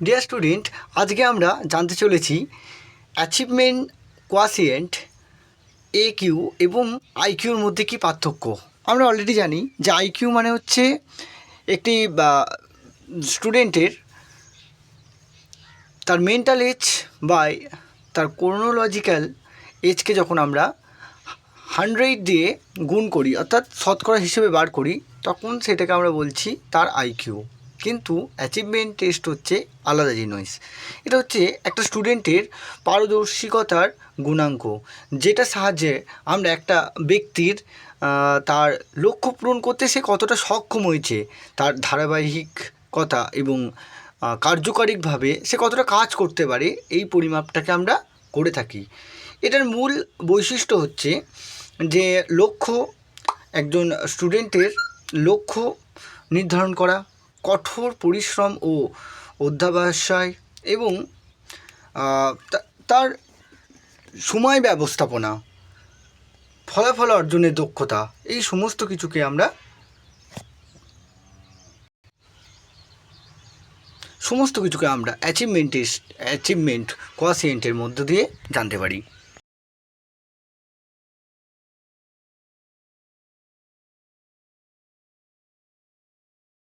Dear student, আজকে আমরা জানতে চলেছি অ্যাচিভমেন্ট কোয়াশিয়েন্ট কিউ এবং আইকিউর মধ্যে কী পার্থক্য। আমরা অলরেডি জানি যে আইকিউ মানে হচ্ছে একটি স্টুডেন্টের তার মেন্টাল এজ বা তার ক্রোনোলজিক্যাল এজকে যখন আমরা 100 দিয়ে গুণ করি, অর্থাৎ শতকরা হিসেবে বার করি, তখন সেটাকে আমরা বলছি তার আইকিউ। কিন্তু অ্যাচিভমেন্ট টেস্ট হচ্ছে আলাদা জিনিস। এটা হচ্ছে একটা স্টুডেন্টের পারদর্শিকতার গুণাঙ্ক, যেটার সাহায্যে আমরা একটা ব্যক্তির তার লক্ষ্য পূরণ করতে সে কতটা সক্ষম হয়েছে, তার ধারাবাহিকতা এবং কার্যকারিকভাবে সে কতটা কাজ করতে পারে, এই পরিমাপটাকে আমরা করে থাকি। এটার মূল বৈশিষ্ট্য হচ্ছে যে একজন স্টুডেন্টের লক্ষ্য নির্ধারণ করা, কঠোর পরিশ্রম ও অধ্যবসায় এবং তার সময় ব্যবস্থাপনা, ফলাফল অর্জনের দক্ষতা, এই সমস্ত কিছুকে আমরা অ্যাচিভমেন্ট কোয়াশিয়েন্টের মধ্য দিয়ে জানতে পারি।